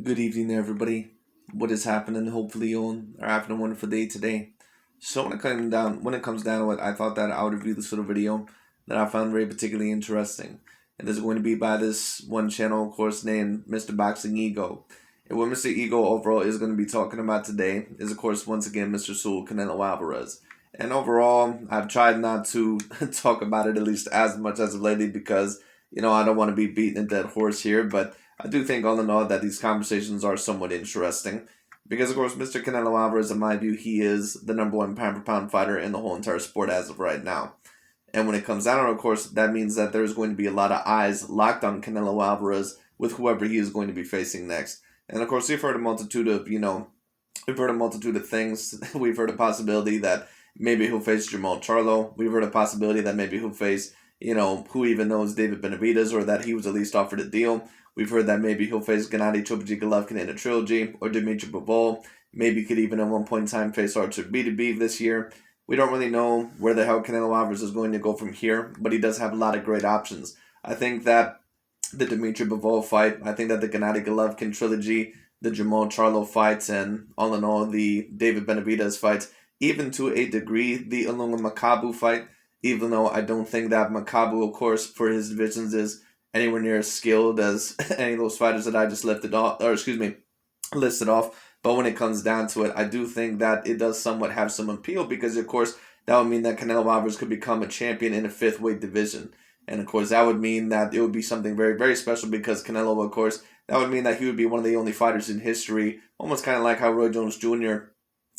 Good evening, everybody. What is happening? Hopefully, you are having a wonderful day today. So, when it comes down to it, I thought that I would review this little video that I found very particularly interesting, and this is going to be by this one channel, of course, named Mr. Boxing Ego. And what Mr. Ego overall is going to be talking about today is, of course, once again, Mr. Sul Canelo Alvarez. And overall, I've tried not to talk about it at least as much as of lately because I don't want to be beating a dead horse here, but I do think, all in all, that these conversations are somewhat interesting. Because, of course, Mr. Canelo Alvarez, in my view, he is the number one pound for pound fighter in the whole entire sport as of right now. And when it comes down to it, of course, that means that there's going to be a lot of eyes locked on Canelo Alvarez with whoever he is going to be facing next. And, of course, we've heard a multitude of, we've heard a multitude of things. We've heard a possibility that maybe he'll face Jamal Charlo. We've heard a possibility that maybe he'll face, who even knows, David Benavidez, or that he was at least offered a deal. We've heard that maybe he'll face Gennady Golovkin in a trilogy, or Dmitry Bivol. Maybe could even at one point in time face Artur Beterbiev this year. We don't really know where the hell Canelo Alvarez is going to go from here, but he does have a lot of great options. I think that the Dmitry Bivol fight, I think that the Gennady Golovkin trilogy, the Jamal Charlo fights, and all in all, the David Benavidez fights, even to a degree, the Ilunga Makabu fight, even though I don't think that Makabu, of course, for his divisions is anywhere near as skilled as any of those fighters that I just listed off. But when it comes down to it, I do think that it does somewhat have some appeal because, of course, that would mean that Canelo Alvarez could become a champion in a fifth weight division. And, of course, that would mean that it would be something very, very special because Canelo, of course, that would mean that he would be one of the only fighters in history, almost kind of like how Roy Jones Jr.,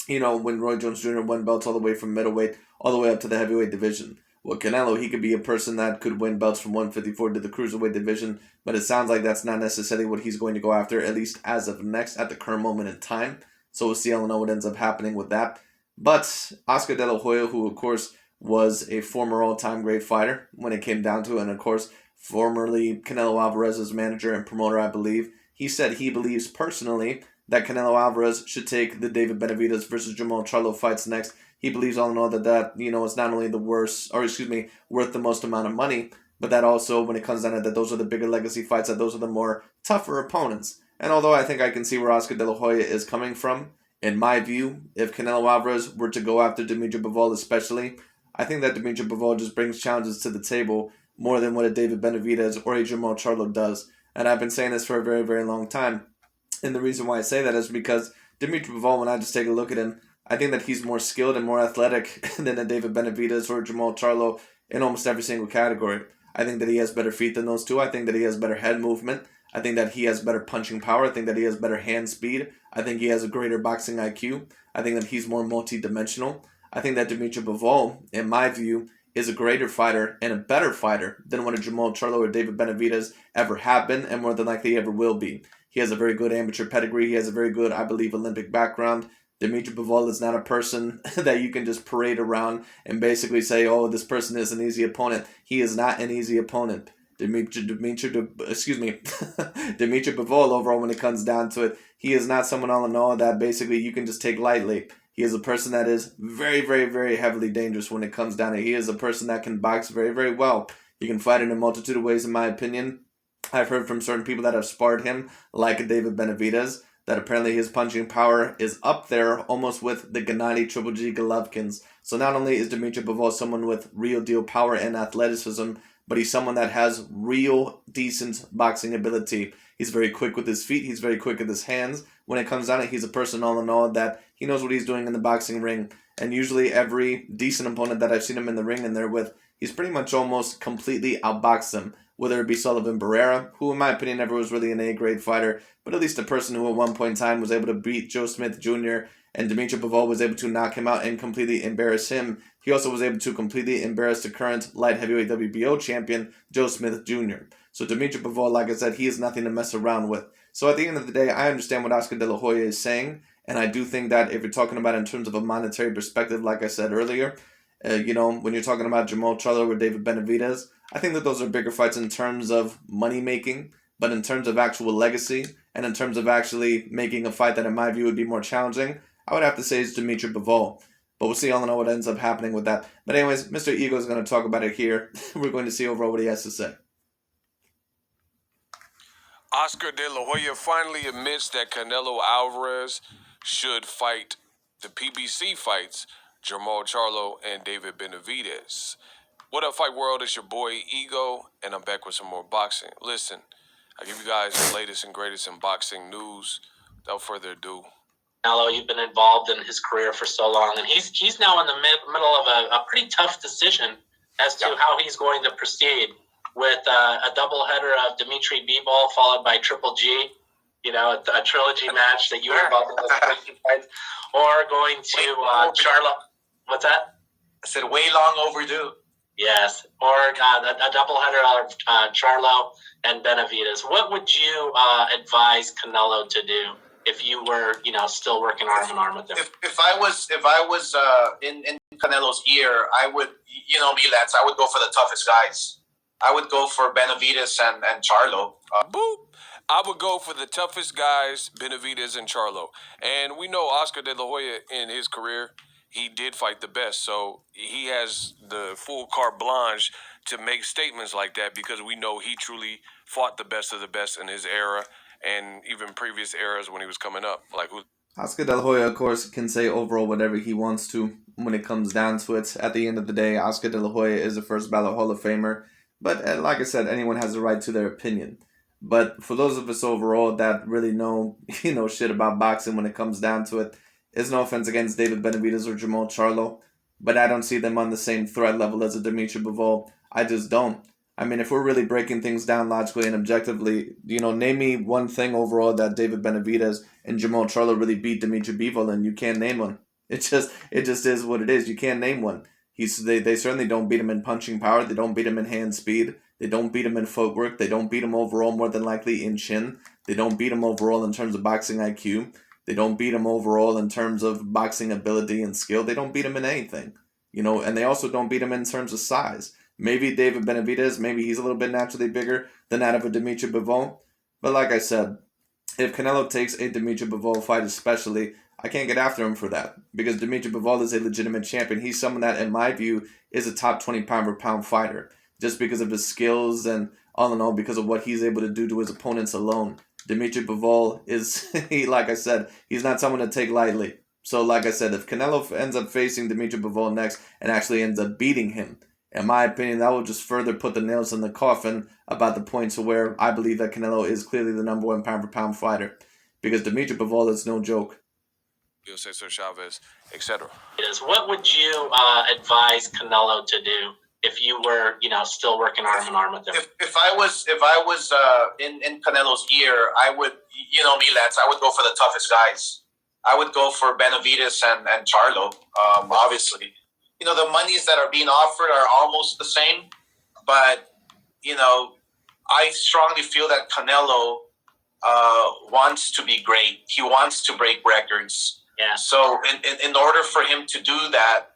when Roy Jones Jr. won belts all the way from middleweight all the way up to the heavyweight division. Well, Canelo, he could be a person that could win belts from 154 to the cruiserweight division, but it sounds like that's not necessarily what he's going to go after, at least as of next, at the current moment in time. So we'll see, I don't know what ends up happening with that. But Oscar De La Hoya, who of course was a former all-time great fighter when it came down to it, and of course formerly Canelo Alvarez's manager and promoter, I believe, he said he believes personally that Canelo Alvarez should take the David Benavidez versus Jamal Charlo fights next. He believes, all in all, that is not only worth the most amount of money, but that also, when it comes down to that, those are the bigger legacy fights, that those are the more tougher opponents. And although I think I can see where Oscar De La Hoya is coming from, in my view, if Canelo Alvarez were to go after Dmitry Bivol especially, I think that Dmitry Bivol just brings challenges to the table more than what a David Benavidez or a Jamal Charlo does. And I've been saying this for a very, very long time. And the reason why I say that is because Dmitry Bivol, when I just take a look at him, I think that he's more skilled and more athletic than a David Benavidez or Jamal Charlo in almost every single category. I think that he has better feet than those two. I think that he has better head movement. I think that he has better punching power. I think that he has better hand speed. I think he has a greater boxing IQ. I think that he's more multi-dimensional. I think that Dmitry Bivol, in my view, is a greater fighter and a better fighter than what a Jamal Charlo or David Benavidez ever have been, and more than likely ever will be. He has a very good amateur pedigree. He has a very good, I believe, Olympic background. Dmitry Bivol is not a person that you can just parade around and basically say, oh, this person is an easy opponent. He is not an easy opponent. Dmitry Bivol, overall, when it comes down to it, he is not someone, all in all, that basically you can just take lightly. He is a person that is very, very, very heavily dangerous when it comes down to it. He is a person that can box very, very well. He can fight in a multitude of ways, in my opinion. I've heard from certain people that have sparred him, like David Benavidez, that apparently his punching power is up there almost with the Gennady Triple G Golovkins. So not only is Dmitry Bivol someone with real deal power and athleticism, but he's someone that has real decent boxing ability. He's very quick with his feet. He's very quick with his hands. When it comes down to it, he's a person, all in all, that he knows what he's doing in the boxing ring. And usually every decent opponent that I've seen him in the ring and there with, he's pretty much almost completely outboxed them. Whether it be Sullivan Barrera, who in my opinion never was really an A-grade fighter, but at least a person who at one point in time was able to beat Joe Smith Jr., and Dmitry Bivol was able to knock him out and completely embarrass him. He also was able to completely embarrass the current light heavyweight WBO champion, Joe Smith Jr. So Dmitry Bivol, like I said, he is nothing to mess around with. So at the end of the day, I understand what Oscar De La Hoya is saying, and I do think that if you're talking about in terms of a monetary perspective, like I said earlier, when you're talking about Jamal Charlo or David Benavidez, I think that those are bigger fights in terms of money making, but in terms of actual legacy and in terms of actually making a fight that in my view would be more challenging, I would have to say it's Dmitry Bivol. But we'll see, all in all, what ends up happening with that. But anyways, Mr. Ego is going to talk about it here. We're going to see overall what he has to say. Oscar De La Hoya finally admits that Canelo Alvarez should fight the PBC fights, Jermall Charlo and David Benavidez. What up, Fight World? It's your boy Ego, and I'm back with some more boxing. Listen, I give you guys the latest and greatest in boxing news. Without further ado, Canelo, you've been involved in his career for so long, and he's now in the middle of a pretty tough decision as to how he's going to proceed with a doubleheader of Dmitry Bivol followed by Triple G, a trilogy match that you were involved in those fights, or going to Charlo. What's that? I said way long overdue. Yes, or a doubleheader of Charlo and Benavidez. What would you advise Canelo to do if you were, still working arm in arm with him? If I was in Canelo's ear, I would, me, Lance, I would go for the toughest guys. I would go for Benavidez and Charlo. Boop. I would go for the toughest guys, Benavidez and Charlo. And we know Oscar De La Hoya in his career, he did fight the best. So he has the full carte blanche to make statements like that because we know he truly fought the best of the best in his era and even previous eras when he was coming up. Oscar De La Hoya, of course, can say overall whatever he wants to when it comes down to it. At the end of the day, Oscar De La Hoya is a first ballot Hall of Famer. But like I said, anyone has a right to their opinion. But for those of us overall that really know, shit about boxing when it comes down to it, it's no offense against David Benavidez or Jermall Charlo, but I don't see them on the same threat level as a Dmitry Bivol. I just don't. I mean, if we're really breaking things down logically and objectively, name me one thing overall that David Benavidez and Jermall Charlo really beat Dmitry Bivol, and you can't name one. It just is what it is. You can't name one. They certainly don't beat him in punching power. They don't beat him in hand speed. They don't beat him in footwork. They don't beat him overall more than likely in chin. They don't beat him overall in terms of boxing IQ. They don't beat him overall in terms of boxing ability and skill. They don't beat him in anything. And they also don't beat him in terms of size. Maybe David Benavidez, maybe he's a little bit naturally bigger than that of a Dmitry Bivol. But like I said, if Canelo takes a Dmitry Bivol fight especially, I can't get after him for that. Because Dmitry Bivol is a legitimate champion. He's someone that, in my view, is a top 20 pound per pound fighter. Just because of his skills and all in all, because of what he's able to do to his opponents alone. Dmitry Bivol is, like I said, he's not someone to take lightly. So like I said, if Canelo ends up facing Dmitry Bivol next and actually ends up beating him, in my opinion, that will just further put the nails in the coffin about the point to where I believe that Canelo is clearly the number one pound for pound fighter. Because Dmitry Bivol is no joke. Cesar Chavez, etc. What would you advise Canelo to do if you were, still working arm in arm with him? If I was in Canelo's ear, I would, me, Lance, I would go for the toughest guys. I would go for Benavidez and Charlo, obviously. The monies that are being offered are almost the same, but, I strongly feel that Canelo wants to be great. He wants to break records. Yeah. So in order for him to do that,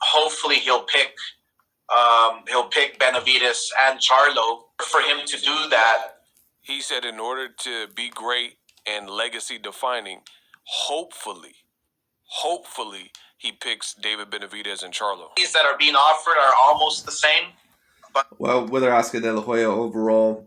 hopefully he'll pick Benavidez and Charlo. For him to do that, he said, in order to be great and legacy defining, hopefully he picks David Benavidez and Charlo. These that are being offered are almost the same. Well, whether Oscar De La Hoya overall,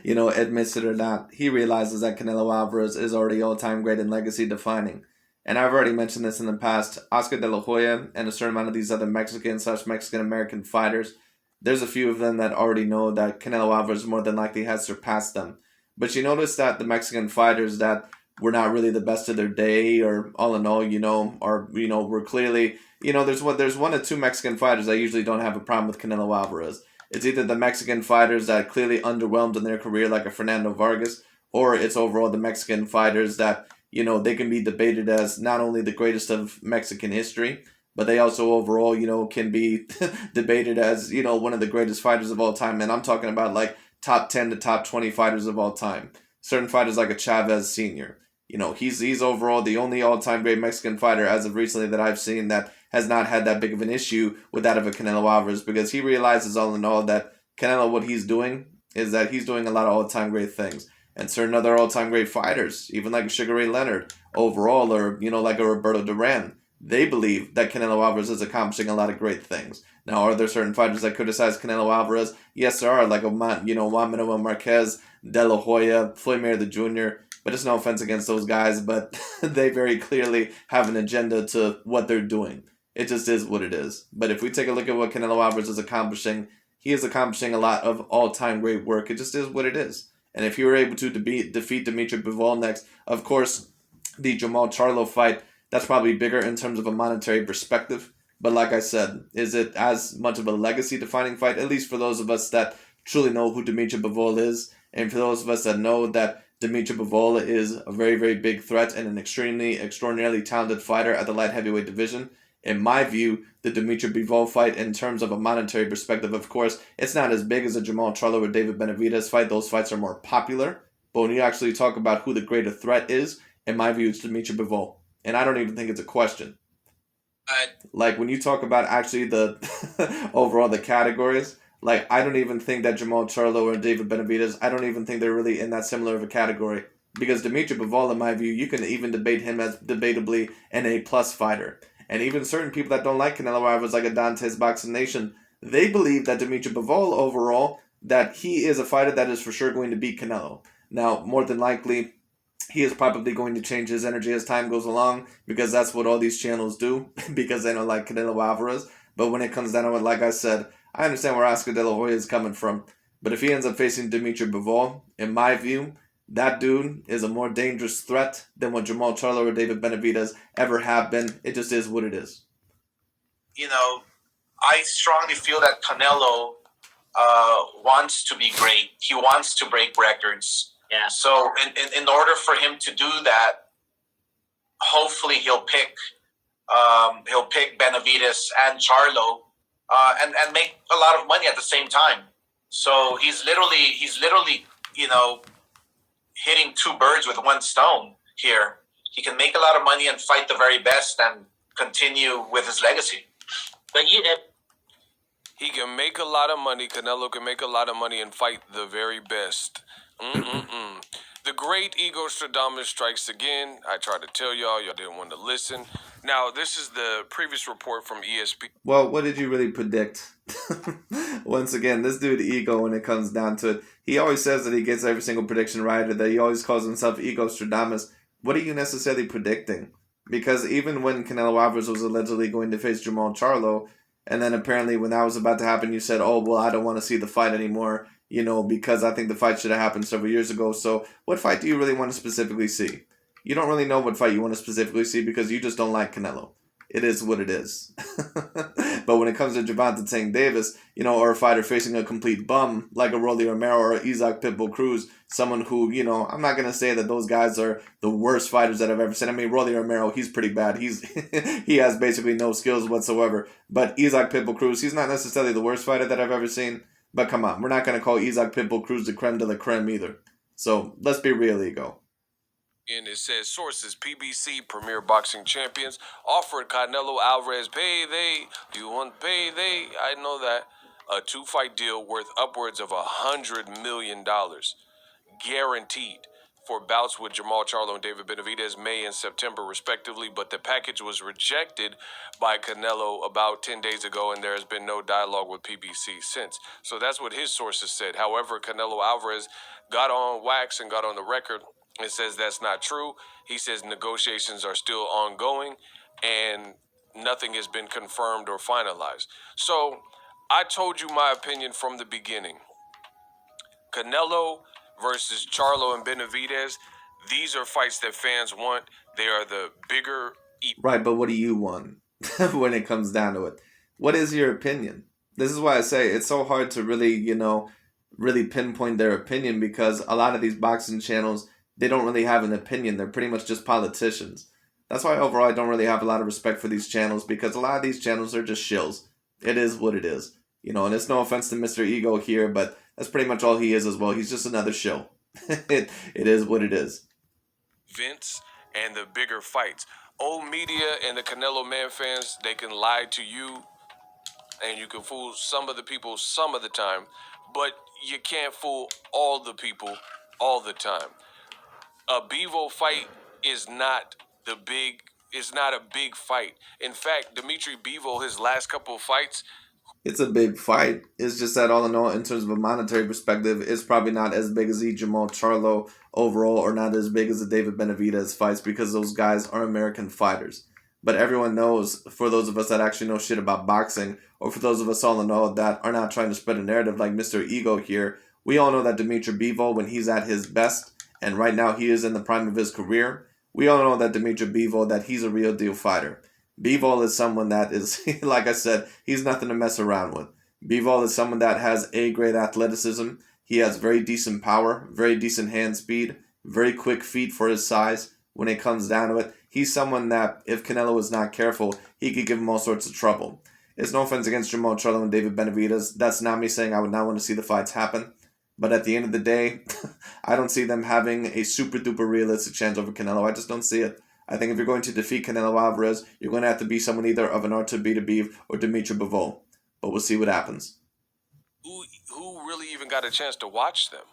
admits it or not, he realizes that Canelo Alvarez is already all-time great and legacy defining. And I've already mentioned this in the past. Oscar De La Hoya and a certain amount of these other Mexican-American fighters, there's a few of them that already know that Canelo Alvarez more than likely has surpassed them. But you notice that the Mexican fighters that were not really the best of their day, or all in all, were clearly, there's one or two Mexican fighters that usually don't have a problem with Canelo Alvarez. It's either the Mexican fighters that clearly underwhelmed in their career, like a Fernando Vargas, or it's overall the Mexican fighters that, they can be debated as not only the greatest of Mexican history, but they also overall, can be debated as, one of the greatest fighters of all time. And I'm talking about like top 10 to top 20 fighters of all time. Certain fighters like a Chavez Sr., he's overall the only all-time great Mexican fighter as of recently that I've seen that has not had that big of an issue with that of a Canelo Alvarez, because he realizes all in all that Canelo, what he's doing is that he's doing a lot of all-time great things. And certain other all-time great fighters, even like Sugar Ray Leonard overall, or, like a Roberto Duran, they believe that Canelo Alvarez is accomplishing a lot of great things. Now, are there certain fighters that criticize Canelo Alvarez? Yes, there are, like Juan Manuel Marquez, De La Hoya, Floyd Mayweather Jr. But it's no offense against those guys, but they very clearly have an agenda to what they're doing. It just is what it is. But if we take a look at what Canelo Alvarez is accomplishing, he is accomplishing a lot of all-time great work. It just is what it is. And if you were able to defeat Dmitry Bivol next, of course, the Jamal Charlo fight, that's probably bigger in terms of a monetary perspective. But like I said, is it as much of a legacy defining fight? At least for those of us that truly know who Dmitry Bivol is, and for those of us that know that Dmitry Bivol is a very, very big threat and an extremely, extraordinarily talented fighter at the light heavyweight division. In my view, the Dmitry Bivol fight, in terms of a monetary perspective, of course, it's not as big as a Jamal Charlo or David Benavidez fight. Those fights are more popular. But when you actually talk about who the greater threat is, in my view, it's Dmitry Bivol. And I don't even think it's a question. Like when you talk about actually the overall the categories, like I don't even think that Jamal Charlo or David Benavidez, I don't even think they're really in that similar of a category. Because Dmitry Bivol, in my view, you can even debate him as debatably an A plus fighter. And even certain people that don't like Canelo Alvarez, like a Dante's Boxing Nation, they believe that Dmitry Bivol overall, that he is a fighter that is for sure going to beat Canelo. Now, more than likely, he is probably going to change his energy as time goes along because that's what all these channels do because they don't like Canelo Alvarez. But when it comes down to it, like I said, I understand where Oscar De La Hoya is coming from. But if he ends up facing Dmitry Bivol, in my view, that dude is a more dangerous threat than what Jamal Charlo or David Benavidez ever have been. It just is what it is. You know, I strongly feel that Canelo wants to be great. He wants to break records. Yeah. So in order for him to do that, hopefully he'll pick Benavides and Charlo, and make a lot of money at the same time. So he's literally hitting two birds with one stone here. He can make a lot of money and fight the very best and continue with his legacy. But He can make a lot of money. Canelo can make a lot of money and fight the very best. The great ego Stradamus strikes again. I tried to tell y'all didn't want to listen. Now, this is the previous report from ESPN. Well, what did you really predict? Once again, this dude ego, when it comes down to it, he always says that he gets every single prediction right, or that he always calls himself Ego Stradamus. What are you necessarily predicting? Because even when Canelo Alvarez was allegedly going to face Jamal Charlo, and then apparently when that was about to happen, you said, "Oh well, I don't want to see the fight anymore," because I think the fight should have happened several years ago. So, what fight do you really want to specifically see? You don't really know what fight you want to specifically see because you just don't like Canelo. It is what it is. But when it comes to Gervonta Tank Davis, or a fighter facing a complete bum like a Rolly Romero or Isaac Pitbull Cruz, someone who, I'm not going to say that those guys are the worst fighters that I've ever seen. I mean, Rolly Romero, he's pretty bad. He has basically no skills whatsoever. But Isaac Pitbull Cruz, he's not necessarily the worst fighter that I've ever seen. But come on, we're not going to call Isaac Pitbull Cruz the creme de la creme either. So let's be real, Ego. And it says sources PBC Premier Boxing Champions offered Canelo Alvarez payday. You want payday? I know that. A 2-fight deal worth upwards of $100 million. Guaranteed for bouts with Jamal Charlo and David Benavidez May and September respectively, but the package was rejected by Canelo about 10 days ago, and there has been no dialogue with PBC since. So that's what his sources said. However, Canelo Alvarez got on wax and got on the record and says that's not true. He says negotiations are still ongoing and nothing has been confirmed or finalized. So I told you my opinion from the beginning. Canelo versus Charlo and Benavidez, these are fights that fans want. They are the bigger. Right, but what do you want when it comes down to it? What is your opinion? This is why I say it's so hard to really, really pinpoint their opinion because a lot of these boxing channels, they don't really have an opinion. They're pretty much just politicians. That's why overall I don't really have a lot of respect for these channels because a lot of these channels are just shills. It is what it is. And it's no offense to Mr. Ego here, but that's pretty much all he is as well. He's just another shill. it is what it is. Vince and the bigger fights. Old media and the Canelo Man fans, they can lie to you and you can fool some of the people some of the time, but you can't fool all the people all the time. A Bivol fight is not a big fight. In fact, Dmitry Bivol, his last couple of fights, It's a big fight. It's just that all in all, in terms of a monetary perspective, it's probably not as big as the Jamal Charlo overall, or not as big as the David Benavidez fights, because those guys are American fighters. But everyone knows, for those of us that actually know shit about boxing, or for those of us all in all that are not trying to spread a narrative like Mr. Ego here, we all know that Dmitry Bivol, when he's at his best, and right now he is in the prime of his career, we all know that Dmitry Bivol, that he's a real deal fighter. Bivol is someone that is, like I said, he's nothing to mess around with. Bivol is someone that has a great athleticism. He has very decent power, very decent hand speed, very quick feet for his size. When it comes down to it, he's someone that, if Canelo is not careful, he could give him all sorts of trouble. It's no offense against Jamal Charlo and David Benavidez. That's not me saying I would not want to see the fights happen. But at the end of the day, I don't see them having a super duper realistic chance over Canelo. I just don't see it. I think if you're going to defeat Canelo Alvarez, you're going to have to be someone either of an Artur Beterbiev or Dmitry Bivol. But we'll see what happens. Who really even got a chance to watch them?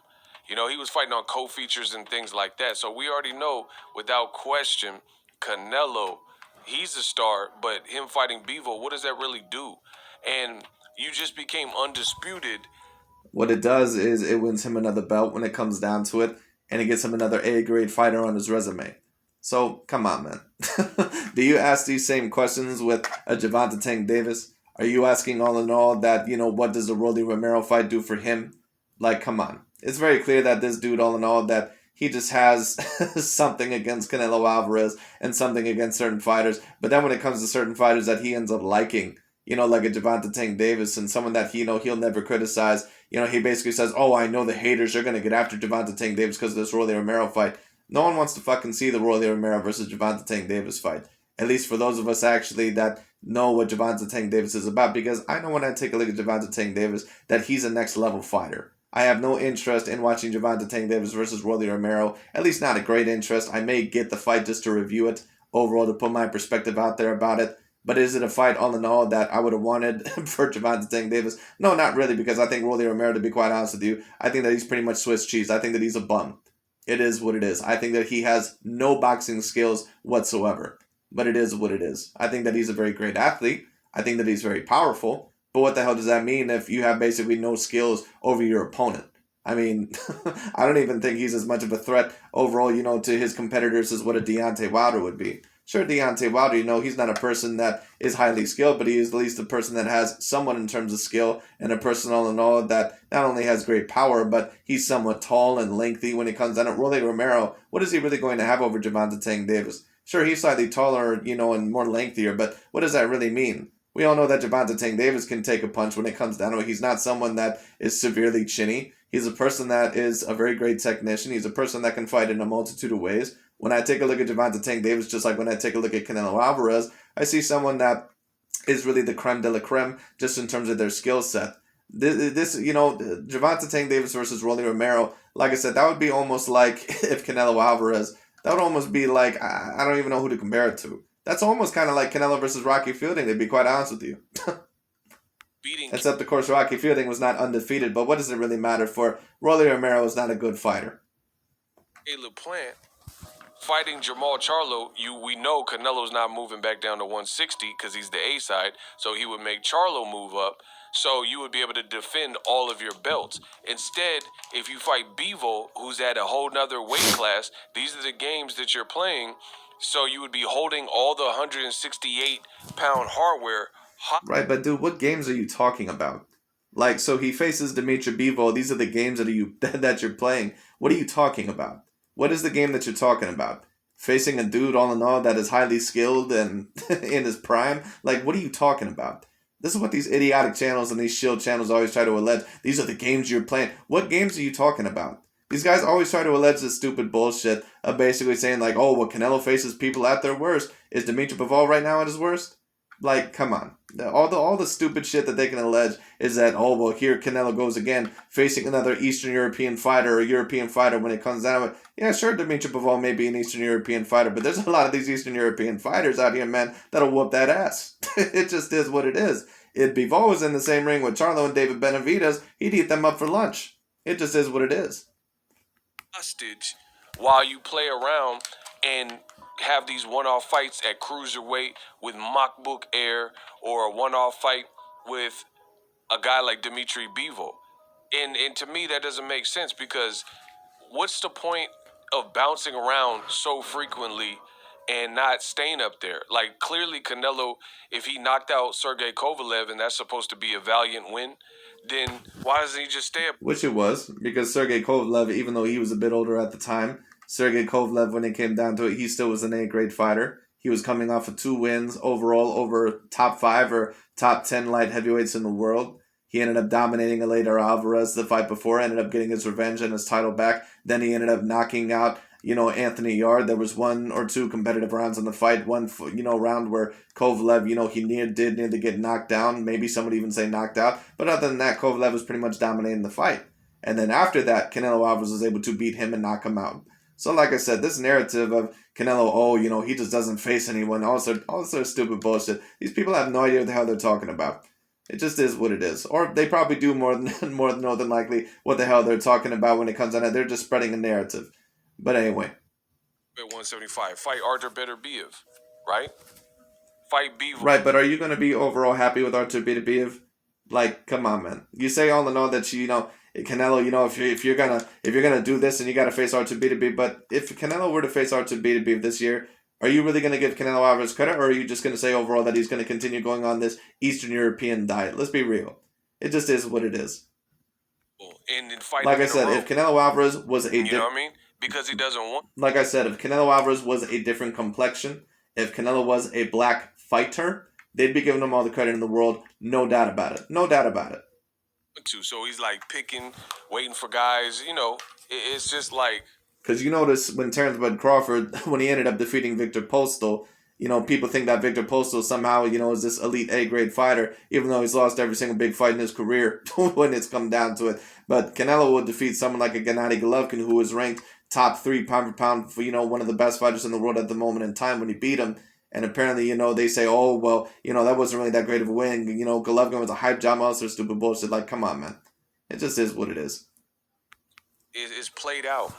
You know, he was fighting on co-features and things like that. So we already know, without question, Canelo, he's a star. But him fighting Bivol, what does that really do? And you just became undisputed. What it does is it wins him another belt when it comes down to it, and it gets him another A-grade fighter on his resume. So, come on, man. Do you ask these same questions with a Gervonta Tank Davis? Are you asking all in all that, what does the Rolly Romero fight do for him? Like, come on. It's very clear that this dude, all in all, that he just has something against Canelo Alvarez and something against certain fighters. But then when it comes to certain fighters that he ends up liking, like a Gervonta Tank Davis and someone that he'll never criticize, he basically says, oh, I know the haters are going to get after Gervonta Tank Davis because of this Rolly Romero fight. No one wants to fucking see the Rolly Romero versus Gervonta Tank Davis fight. At least for those of us actually that know what Gervonta Tank Davis is about. Because I know when I take a look at Gervonta Tank Davis that he's a next level fighter. I have no interest in watching Gervonta Tank Davis versus Rolly Romero. At least not a great interest. I may get the fight just to review it overall, to put my perspective out there about it. But is it a fight all in all that I would have wanted for Gervonta Tank Davis? No, not really, because I think Rolly Romero, to be quite honest with you, I think that he's pretty much Swiss cheese. I think that he's a bum. It is what it is. I think that he has no boxing skills whatsoever. But it is what it is. I think that he's a very great athlete. I think that he's very powerful. But what the hell does that mean if you have basically no skills over your opponent? I mean, I don't even think he's as much of a threat overall, to his competitors as what a Deontay Wilder would be. Sure, Deontay Wilder, he's not a person that is highly skilled, but he is at least a person that has somewhat in terms of skill, and a person all in all that not only has great power, but he's somewhat tall and lengthy when it comes down to Rolly Romero. What is he really going to have over Gervonta Tank Davis? Sure, he's slightly taller, and more lengthier, but what does that really mean? We all know that Gervonta Tank Davis can take a punch when it comes down to it. He's not someone that is severely chinny. He's a person that is a very great technician. He's a person that can fight in a multitude of ways. When I take a look at Gervonta Tank Davis, just like when I take a look at Canelo Alvarez, I see someone that is really the creme de la creme just in terms of their skill set. Gervonta Tank Davis versus Rolly Romero, like I said, that would be almost like if Canelo Alvarez, that would almost be like, I don't even know who to compare it to. That's almost kind of like Canelo versus Rocky Fielding, to be quite honest with you. Except, of course, Rocky Fielding was not undefeated, but what does it really matter for Rolly Romero is not a good fighter. Hey, LaPlante, fighting Jamal Charlo, we know Canelo's not moving back down to 160 because he's the A side, so he would make Charlo move up, so you would be able to defend all of your belts. Instead, if you fight Bivol, who's at a whole nother weight class, these are the games that you're playing, so you would be holding all the 168-pound hardware. Right, but dude, what games are you talking about? Like, so he faces Dmitry Bivol. These are the games that you're playing. What are you talking about? What is the game that you're talking about? Facing a dude all in all that is highly skilled and in his prime? Like, what are you talking about? This is what these idiotic channels and these shield channels always try to allege. These are the games you're playing. What games are you talking about? These guys always try to allege this stupid bullshit of basically saying like, oh, well, Canelo faces people at their worst. Is Dmitry Bivol right now at his worst? Like, come on. All the stupid shit that they can allege is that, oh, well, here Canelo goes again, facing another Eastern European fighter or European fighter when it comes down to it. Yeah, sure, Dmitry Bivol may be an Eastern European fighter, but there's a lot of these Eastern European fighters out here, man, that'll whoop that ass. It just is what it is. If Bivol was in the same ring with Charlo and David Benavidez, he'd eat them up for lunch. It just is what it is. Hostage while you play around and have these one-off fights at cruiserweight with Makbuk Air, or a one-off fight with a guy like Dmitry Bivol. And to me, that doesn't make sense because what's the point of bouncing around so frequently and not staying up there? Like, clearly, Canelo, if he knocked out Sergey Kovalev and that's supposed to be a valiant win, then why doesn't he just stay up? Which it was, because Sergey Kovalev, even though he was a bit older at the time, Sergey Kovalev, when it came down to it, he still was an A-grade fighter. He was coming off of 2 wins overall over top 5 or top 10 light heavyweights in the world. He ended up dominating Canelo Alvarez the fight before, ended up getting his revenge and his title back. Then he ended up knocking out, Anthony Yarde. There was 1 or 2 competitive rounds in the fight. One, round where Kovalev, he did nearly get knocked down. Maybe some would even say knocked out. But other than that, Kovalev was pretty much dominating the fight. And then after that, Canelo Alvarez was able to beat him and knock him out. So like I said, this narrative of Canelo, he just doesn't face anyone, all sort of stupid bullshit. These people have no idea what the hell they're talking about. It just is what it is. Or they probably do more than likely what the hell they're talking about when it comes on that. They're just spreading a narrative. But anyway. At 175, fight Artur Beterbiev, right? Fight Bivol. Right, but are you going to be overall happy with Artur Beterbiev? Like, come on, man. You say all in all that Canelo, if you're gonna do this and you got to face Artur Beterbiev, but if Canelo were to face Artur Beterbiev this year, are you really going to give Canelo Alvarez credit, or are you just going to say overall that he's going to continue going on this Eastern European diet? Let's be real. It just is what it is. And then fight like I said, if Canelo Alvarez was a you know what I mean? Because he doesn't want. Like I said, if Canelo Alvarez was a different complexion, if Canelo was a black fighter, they'd be giving him all the credit in the world. No doubt about it. No doubt about it. So he's like picking, waiting for guys. It's just like. Because you notice when Terrence Bud Crawford, when he ended up defeating Victor Postal, people think that Victor Postal somehow, is this elite A-grade fighter, even though he's lost every single big fight in his career when it's come down to it. But Canelo would defeat someone like a Gennady Golovkin, who was ranked top 3 pound for pound for, one of the best fighters in the world at the moment in time when he beat him. And apparently, they say, oh, well, that wasn't really that great of a win. Golovkin was a hype job, all sorts of stupid bullshit. Like, come on, man. It just is what it is. Is played out,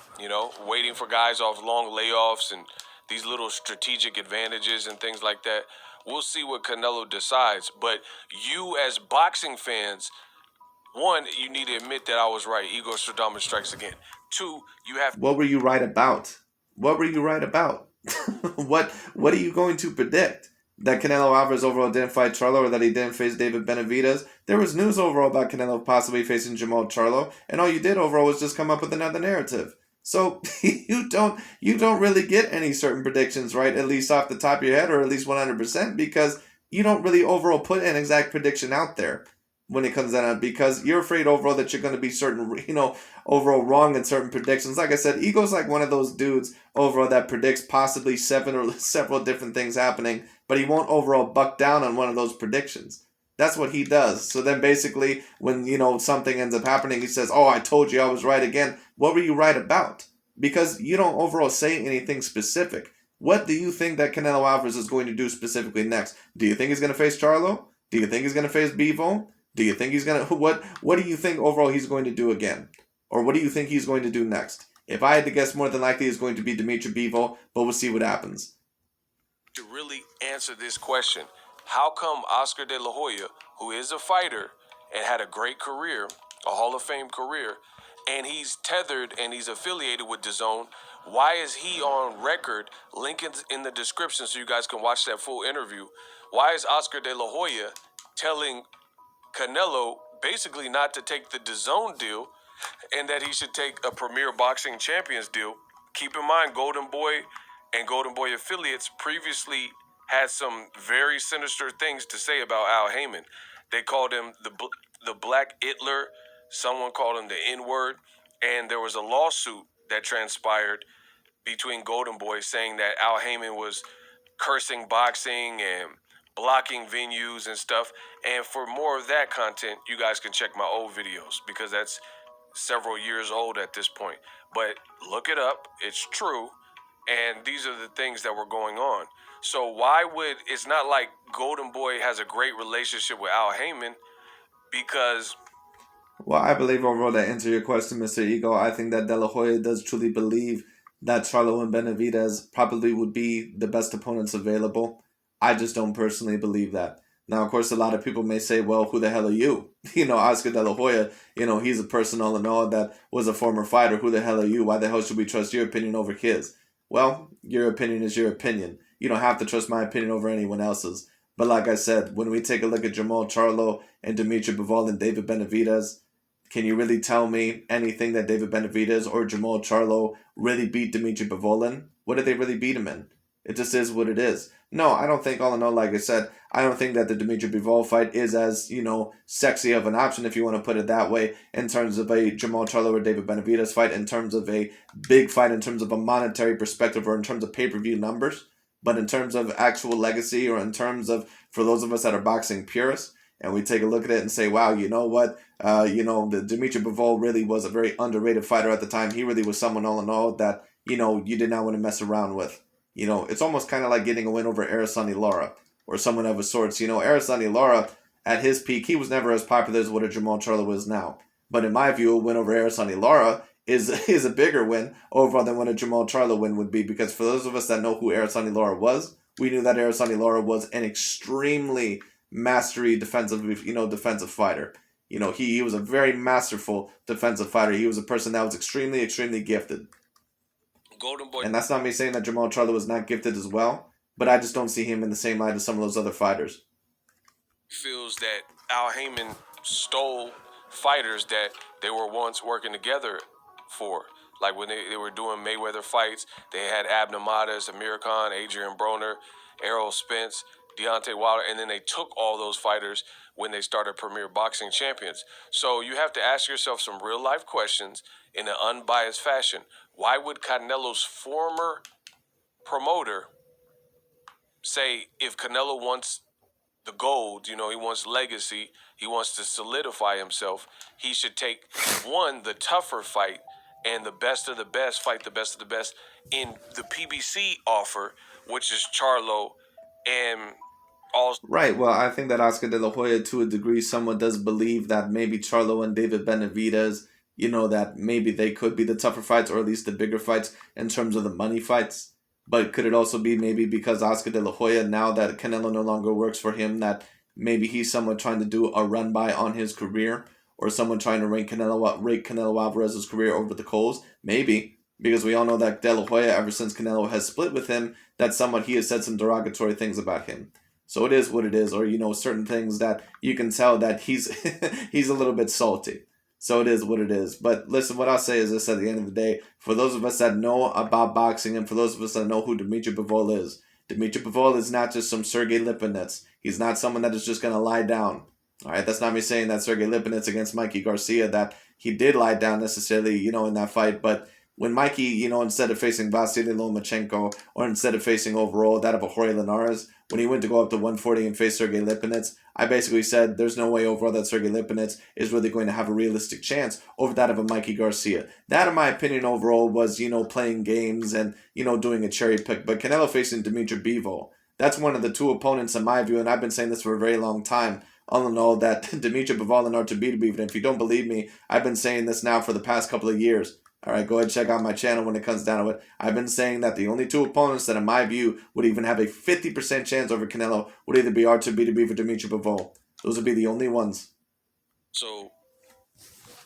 waiting for guys off long layoffs and these little strategic advantages and things like that. We'll see what Canelo decides. But you as boxing fans, 1, you need to admit that I was right. Igor Stradamus strikes again. 2, you have. What were you right about? What were you right about? What are you going to predict? That Canelo Alvarez overall didn't fight Charlo, or that he didn't face David Benavidez? There was news overall about Canelo possibly facing Jamal Charlo, and all you did overall was just come up with another narrative. So you don't really get any certain predictions right, at least off the top of your head, or at least 100%, because you don't really overall put an exact prediction out there when it comes down, because you're afraid overall that you're going to be certain, overall wrong in certain predictions. Like I said, Ego's like one of those dudes overall that predicts possibly 7 or several different things happening, but he won't overall buck down on one of those predictions. That's what he does. So then basically when, something ends up happening, he says, oh, I told you I was right again. What were you right about? Because you don't overall say anything specific. What do you think that Canelo Alvarez is going to do specifically next? Do you think he's going to face Charlo? Do you think he's going to face Bivol? Do you think he's going to... What do you think overall he's going to do again? Or what do you think he's going to do next? If I had to guess, more than likely it's going to be Dmitry Bivol, but we'll see what happens. To really answer this question, how come Oscar De La Hoya, who is a fighter and had a great career, a Hall of Fame career, and he's tethered and he's affiliated with DAZN, why is he on record? Link in the description so you guys can watch that full interview. Why is Oscar De La Hoya telling Canelo basically not to take the DAZN deal and that he should take a Premier Boxing Champions deal? Keep in mind, Golden Boy and Golden Boy affiliates previously had some very sinister things to say about Al Heyman. They called him the Black Hitler. Someone called him the N-word. And there was a lawsuit that transpired between Golden Boy saying that Al Heyman was cursing boxing and blocking venues and stuff. And for more of that content, you guys can check my old videos because that's several years old at this point. But look it up. It's true. And these are the things that were going on. So why would... It's not like Golden Boy has a great relationship with Al Heyman because... Well, I believe overall to answer your question, Mr. Ego, I think that De La Hoya does truly believe that Charlo and Benavidez probably would be the best opponents available. I just don't personally believe that. Now, of course, a lot of people may say, well, who the hell are you? Oscar De La Hoya, he's a person all in all that was a former fighter. Who the hell are you? Why the hell should we trust your opinion over his? Well, your opinion is your opinion. You don't have to trust my opinion over anyone else's. But like I said, when we take a look at Jermall Charlo and Dmitry Bivol and David Benavidez, can you really tell me anything that David Benavidez or Jermall Charlo really beat Dmitry Bivol in? What did they really beat him in? It just is what it is. No, I don't think, all in all, like I said, I don't think that the Dmitry Bivol fight is as, sexy of an option, if you want to put it that way, in terms of a Jermall Charlo or David Benavidez fight, in terms of a big fight, in terms of a monetary perspective, or in terms of pay-per-view numbers. But in terms of actual legacy, or in terms of, for those of us that are boxing purists, and we take a look at it and say, wow, you know what? The Dmitry Bivol really was a very underrated fighter at the time. He really was someone, all in all, that, you did not want to mess around with. It's almost kind of like getting a win over Araceli Lara or someone of a sorts. Araceli Lara, at his peak, he was never as popular as what a Jermall Charlo is now. But in my view, a win over Araceli Lara is a bigger win overall than what a Jermall Charlo win would be. Because for those of us that know who Araceli Lara was, we knew that Araceli Lara was an extremely mastery defensive fighter. He was a very masterful defensive fighter. He was a person that was extremely, extremely gifted. Golden Boy. And that's not me saying that Jermall Charlo was not gifted as well, but I just don't see him in the same light as some of those other fighters. Feels that Al Heyman stole fighters that they were once working together for. Like when they were doing Mayweather fights, they had Abner Matas, Amir Khan, Adrian Broner, Errol Spence, Deontay Wilder, and then they took all those fighters when they started Premier Boxing Champions. So you have to ask yourself some real-life questions in an unbiased fashion. Why would Canelo's former promoter say if Canelo wants the gold, he wants legacy, he wants to solidify himself, he should take, one, the tougher fight, and the best of the best fight the best of the best in the PBC offer, which is Charlo and also... Right. Well, I think that Oscar De La Hoya, to a degree, somewhat does believe that maybe Charlo and David Benavidez, that maybe they could be the tougher fights, or at least the bigger fights in terms of the money fights. But could it also be maybe because Oscar De La Hoya, now that Canelo no longer works for him, that maybe he's somewhat trying to do a run by on his career, or someone trying to rake Canelo Alvarez's career over the coals? Maybe. Because we all know that De La Hoya, ever since Canelo has split with him, that somewhat he has said some derogatory things about him. So it is what it is, or certain things that you can tell that he's he's a little bit salty. So it is what it is. But listen, what I'll say is this: at the end of the day, for those of us that know about boxing, and for those of us that know who Dmitry Bivol is not just some Sergey Lipinets. He's not someone that is just going to lie down. All right, that's not me saying that Sergey Lipinets against Mikey Garcia, that he did lie down necessarily, in that fight. But when Mikey, instead of facing Vasily Lomachenko, or instead of facing overall that of a Jorge Linares, when he went to go up to 140 and face Sergey Lipinets, I basically said there's no way overall that Sergey Lipinets is really going to have a realistic chance over that of a Mikey Garcia. That, in my opinion, overall was, playing games and, doing a cherry pick. But Canelo facing Dmitry Bivol, that's one of the two opponents in my view, and I've been saying this for a very long time, all in all, that Dmitry Bivol and Artur Beterbiev, and if you don't believe me, I've been saying this now for the past couple of years. All right, go ahead and check out my channel when it comes down to it. I've been saying that the only two opponents that, in my view, would even have a 50% chance over Canelo would either be Artur Beterbiev or Dmitry Bivol. Those would be the only ones. So,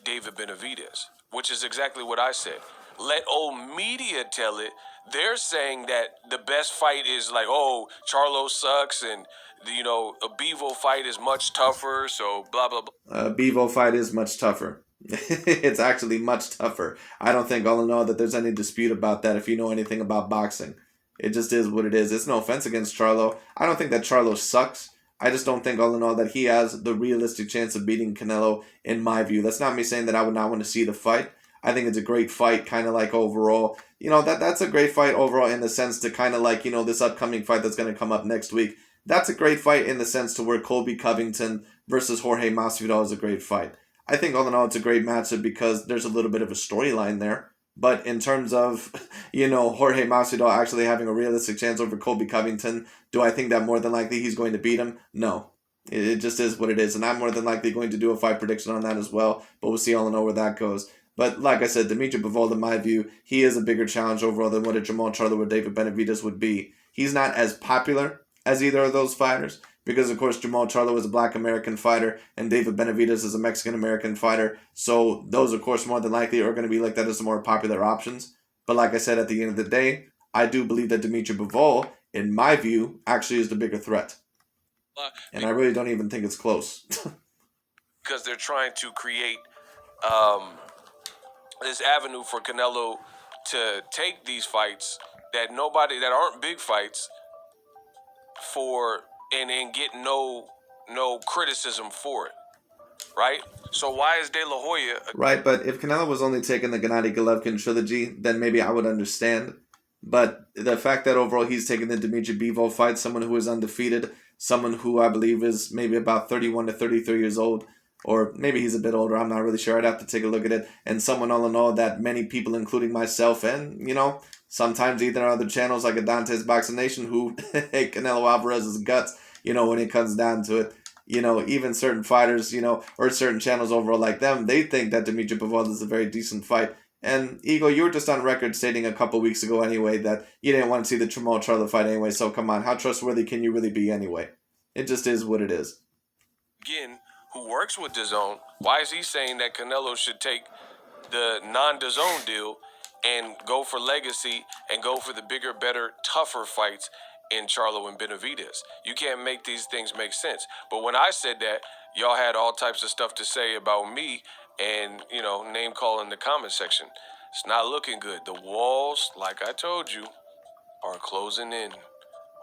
David Benavidez, which is exactly what I said. Let old media tell it. They're saying that the best fight is like, oh, Charlo sucks, and a Bivol fight is much tougher, so blah, blah, blah. Bivol fight is much tougher. It's actually much tougher. I don't think, all in all, that there's any dispute about that if you know anything about boxing. It just is what it is. It's no offense against Charlo. I don't think that Charlo sucks. I just don't think, all in all, that he has the realistic chance of beating Canelo, in my view. That's not me saying that I would not want to see the fight. I think it's a great fight, kind of like overall. That's a great fight overall in the sense to kind of like, this upcoming fight that's going to come up next week. That's a great fight in the sense to where Colby Covington versus Jorge Masvidal is a great fight. I think, all in all, it's a great matchup because there's a little bit of a storyline there. But in terms of, Jorge Masvidal actually having a realistic chance over Colby Covington, do I think that more than likely he's going to beat him? No. It just is what it is. And I'm more than likely going to do a fight prediction on that as well. But we'll see, all in all, where that goes. But like I said, Dmitry Bivol, in my view, he is a bigger challenge overall than what a Jermall Charlo or David Benavidez would be. He's not as popular as either of those fighters, because of course Jamal Charlo is a Black American fighter and David Benavidez is a Mexican American fighter. So those, of course, more than likely are going to be like that as the more popular options. But like I said, at the end of the day, I do believe that Dmitry Bivol, in my view, actually is the bigger threat. And I really don't even think it's close. Because they're trying to create um, this avenue for Canelo to take these fights that aren't big fights for and get no criticism for it, right? So why is De La Hoya? Right, but if Canelo was only taking the Gennady Golovkin trilogy, then maybe I would understand. But the fact that overall he's taking the Dmitry Bivol fight, someone who is undefeated, someone who I believe is maybe about 31 to 33 years old, or maybe he's a bit older, I'm not really sure, I'd have to take a look at it, and someone all in all that many people, including myself, and, sometimes even other channels like Dante's Boxing Nation who hate Canelo Alvarez's guts, when it comes down to it. Even certain fighters, or certain channels overall like them, they think that Dmitry Bivol is a very decent fight. And Ego, you were just on record stating a couple weeks ago anyway that you didn't want to see the Jamal Charlo fight anyway, so come on, how trustworthy can you really be anyway? It just is what it is. Again, who works with DAZN, why is he saying that Canelo should take the non-DAZN deal and go for legacy and go for the bigger, better, tougher fights in Charlo and Benavidez? You can't make these things make sense. But when I said that, y'all had all types of stuff to say about me and, name call in the comment section. It's not looking good. The walls, like I told you, are closing in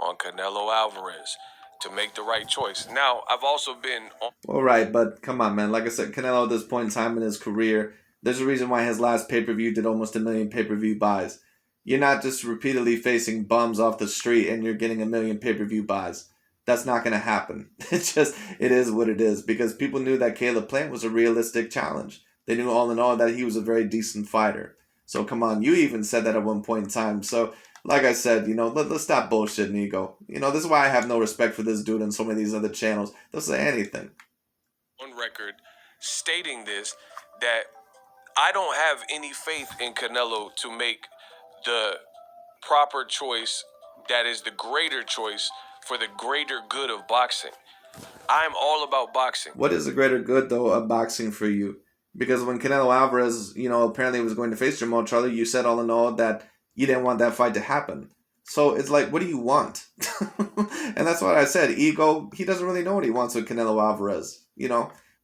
on Canelo Alvarez to make the right choice. Now, I've also been All right, but come on, man. Like I said, Canelo at this point in time in his career, there's a reason why his last pay-per-view did almost 1 million pay-per-view buys. You're not just repeatedly facing bums off the street and you're getting 1 million pay-per-view buys. That's not going to happen. It is what it is, because people knew that Caleb Plant was a realistic challenge. They knew all in all that he was a very decent fighter. So come on, you even said that at one point in time. So like I said, let's stop bullshitting, Ego. This is why I have no respect for this dude and so many of these other channels. They'll say anything. On record stating this, that I don't have any faith in Canelo to make the proper choice that is the greater choice for the greater good of boxing. I'm all about boxing. What is the greater good, though, of boxing for you? Because when Canelo Alvarez, apparently was going to face Jamal Charlo, you said all in all that you didn't want that fight to happen. So it's like, what do you want? And that's what I said. Ego, he doesn't really know what he wants with Canelo Alvarez.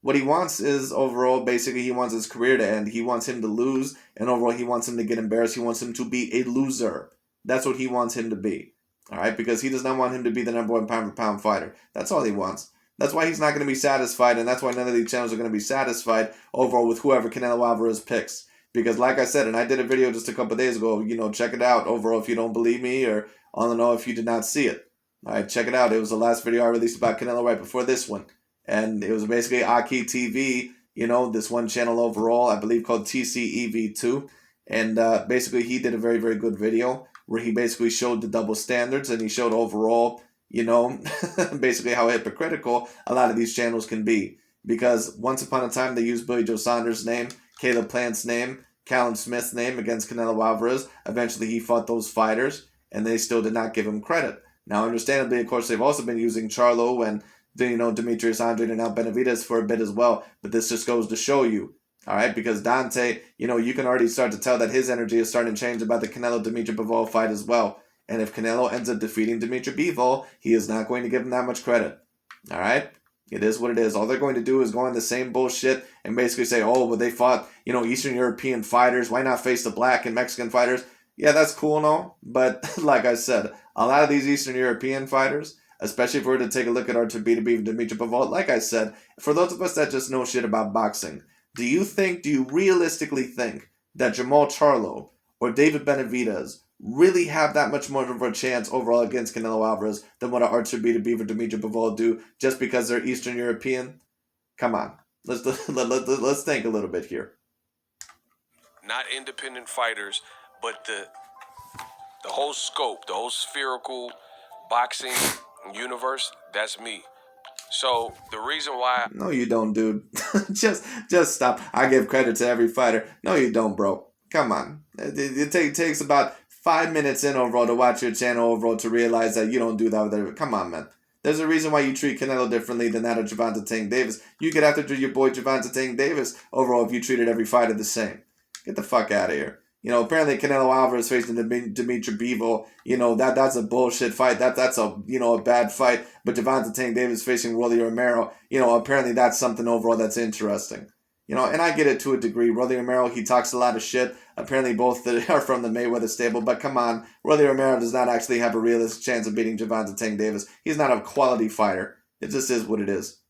What he wants is overall, basically, he wants his career to end. He wants him to lose, and overall, he wants him to get embarrassed. He wants him to be a loser. That's what he wants him to be. All right? Because he does not want him to be the number one pound-for-pound fighter. That's all he wants. That's why he's not going to be satisfied, and that's why none of these channels are going to be satisfied overall with whoever Canelo Alvarez picks. Because like I said, and I did a video just a couple of days ago, check it out overall if you don't believe me, or I don't know if you did not see it. All right, check it out. It was the last video I released about Canelo right before this one. And it was basically Aki TV, this one channel overall, I believe called TCEV2. And basically he did a very, very good video where he basically showed the double standards and he showed overall, basically how hypocritical a lot of these channels can be. Because once upon a time they used Billy Joe Saunders' name, Caleb Plant's name, Callum Smith's name against Canelo Alvarez. Eventually he fought those fighters and they still did not give him credit. Now, understandably, of course, they've also been using Charlo and Demetrius Andrade and now Benavidez for a bit as well. But this just goes to show you, all right, because Dante, you can already start to tell that his energy is starting to change about the Canelo-Dmitry Bivol fight as well. And if Canelo ends up defeating Dmitry Bivol, he is not going to give him that much credit, all right? It is what it is. All they're going to do is go on the same bullshit and basically say, oh, well, they fought, Eastern European fighters. Why not face the black and Mexican fighters? Yeah, that's cool and all. But like I said, a lot of these Eastern European fighters, especially if we were to take a look at our Dmitry Bivol, like I said, for those of us that just know shit about boxing, do you realistically think that Jamal Charlo or David Benavidez really have that much more of a chance overall against Canelo Alvarez than what Artur Beterbiev or Dmitry Bivol do just because they're Eastern European? Come on. Let's think a little bit here. Not independent fighters, but the whole scope, the whole spherical boxing universe, that's me. So the reason why... No, you don't, dude. just stop. I give credit to every fighter. No, you don't, bro. Come on. It takes about 5 minutes in overall to watch your channel overall to realize that you don't do that with everyone. Come on, man. There's a reason why you treat Canelo differently than that of Gervonta Tank Davis. You get after your boy Gervonta Tank Davis overall if you treated every fighter the same. Get the fuck out of here. Apparently Canelo Alvarez facing Dmitry Bivol, that's a bullshit fight. That's a bad fight. But Gervonta Tank Davis facing Rolly Romero, apparently that's something overall that's interesting. And I get it to a degree. Rolly Romero, he talks a lot of shit. Apparently both are from the Mayweather stable. But come on, Rolly Romero does not actually have a realistic chance of beating Gervonta Tank Davis. He's not a quality fighter. It just is what it is.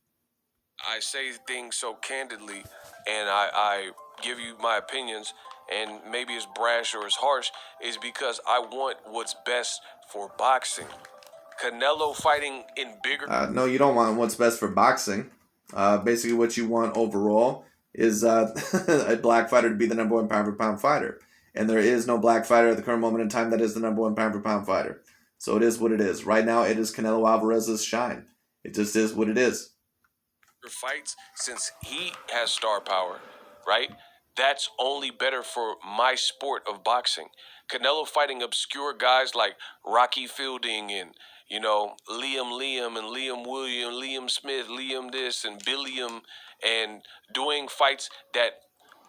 I say things so candidly, and I give you my opinions, and maybe it's brash or it's harsh, is because I want what's best for boxing. Canelo fighting in bigger... No, you don't want what's best for boxing. Basically what you want overall is a black fighter to be the number one pound-for-pound fighter. And there is no black fighter at the current moment in time that is the number one pound-for-pound fighter. So it is what it is. Right now, it is Canelo Alvarez's shine. It just is what it is. Fights, since he has star power, right? That's only better for my sport of boxing. Canelo fighting obscure guys like Rocky Fielding and, Liam and Liam William, Liam Smith, Liam this and Billiam, and doing fights that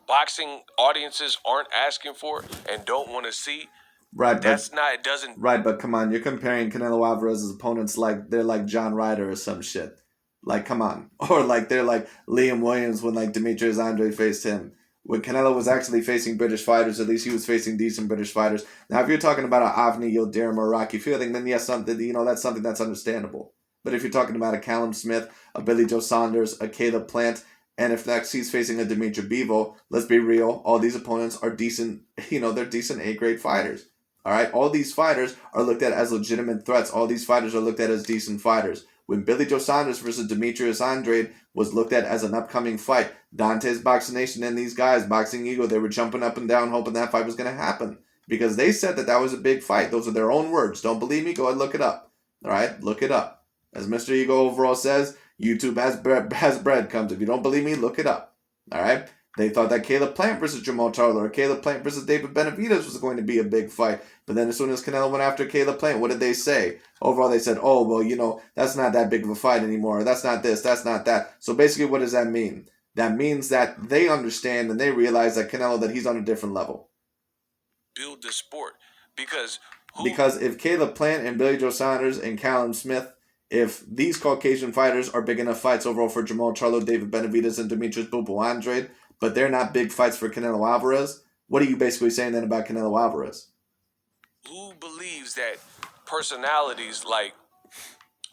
boxing audiences aren't asking for and don't want to see. Right, it doesn't... Right, but come on, you're comparing Canelo Alvarez's opponents like they're like John Ryder or some shit. Like, come on. Or like they're like Liam Williams when like Demetrius Andre faced him. When Canelo was actually facing British fighters, at least he was facing decent British fighters. Now, if you're talking about an Avni Yildirim or Rocky Fielding, then yes, that's something that's understandable. But if you're talking about a Callum Smith, a Billy Joe Saunders, a Caleb Plant, and if next he's facing a Dmitry Bivol, let's be real, all these opponents are decent, they're decent A-grade fighters. All right, all these fighters are looked at as legitimate threats. All these fighters are looked at as decent fighters. When Billy Joe Saunders versus Demetrius Andrade was looked at as an upcoming fight, Dante's Boxing Nation and these guys, Boxing Ego, they were jumping up and down hoping that fight was going to happen. Because they said that was a big fight. Those are their own words. Don't believe me? Go ahead and look it up. All right? Look it up. As Mr. Ego overall says, YouTube has breadcrumbs. If you don't believe me, look it up. All right? They thought that Caleb Plant versus Jamal Charlo or Caleb Plant versus David Benavidez was going to be a big fight. But then as soon as Canelo went after Caleb Plant, what did they say? Overall, they said, oh, well, that's not that big of a fight anymore. That's not this. That's not that. So basically, what does that mean? That means that they understand and they realize that Canelo, that he's on a different level. Build the sport. Because if Caleb Plant and Billy Joe Saunders and Callum Smith, if these Caucasian fighters are big enough fights overall for Jamal Charlo, David Benavidez, and Demetrius Bivol Andrade, but they're not big fights for Canelo Alvarez, what are you basically saying then about Canelo Alvarez? Who believes that personalities like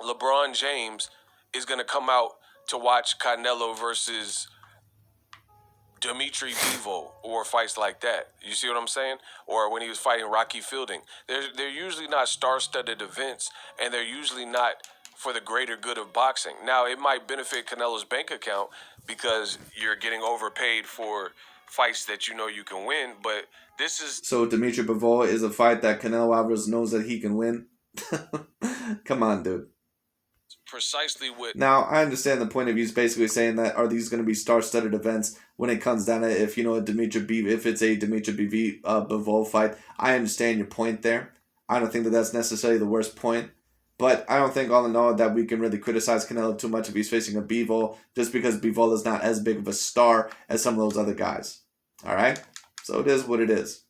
LeBron James is going to come out to watch Canelo versus Dmitry Bivol or fights like that? You see what I'm saying? Or when he was fighting Rocky Fielding. They're usually not star-studded events, and they're usually not for the greater good of boxing. Now, it might benefit Canelo's bank account because you're getting overpaid for fights that you know you can win, but this is... So Dmitry Bivol is a fight that Canelo Alvarez knows that he can win? Come on, dude. Precisely what... Now, I understand the point of view is basically saying that are these going to be star-studded events when it comes down to if it's a Dmitry Bivol fight. I understand your point there. I don't think that that's necessarily the worst point. But I don't think all in all that we can really criticize Canelo too much if he's facing a Bivol, just because Bivol is not as big of a star as some of those other guys. All right? So it is what it is.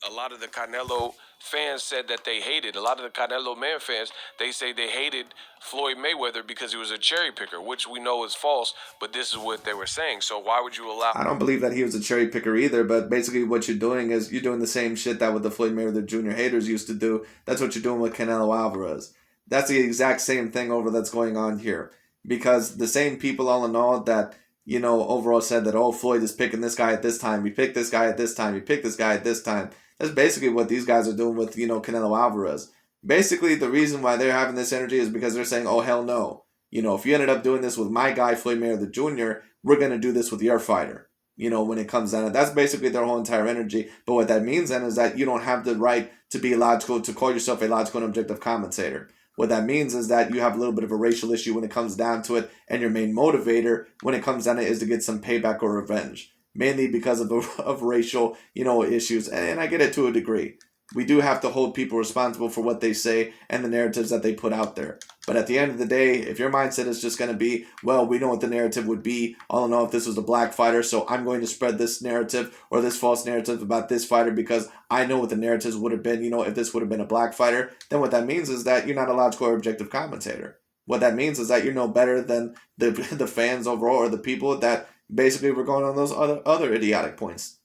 A lot of the Canelo fans said that they hated. A lot of the Canelo man fans, they say they hated Floyd Mayweather because he was a cherry picker, which we know is false, but this is what they were saying. So why would you allow... I don't believe that he was a cherry picker either, but basically what you're doing is you're doing the same shit that what the Floyd Mayweather Jr. haters used to do. That's what you're doing with Canelo Alvarez. That's the exact same thing over that's going on here. Because the same people all in all that, overall said that, oh, Floyd is picking this guy at this time. He picked this guy at this time. He picked this guy at this time. That's basically what these guys are doing with, Canelo Alvarez. Basically, the reason why they're having this energy is because they're saying, oh, hell no. If you ended up doing this with my guy, Floyd Mayweather Jr., we're going to do this with your fighter. When it comes down to it. That's basically their whole entire energy. But what that means then is that you don't have the right to be to call yourself a logical and objective commentator. What that means is that you have a little bit of a racial issue when it comes down to it, and your main motivator when it comes down to it is to get some payback or revenge. Mainly because of racial, issues. And I get it to a degree. We do have to hold people responsible for what they say and the narratives that they put out there. But at the end of the day, if your mindset is just going to be, well, we know what the narrative would be. All in all, if this was a black fighter, so I'm going to spread this narrative or this false narrative about this fighter because I know what the narratives would have been, if this would have been a black fighter, then what that means is that you're not a logical or objective commentator. What that means is that you're no better than the fans overall or the people that basically were going on those other idiotic points.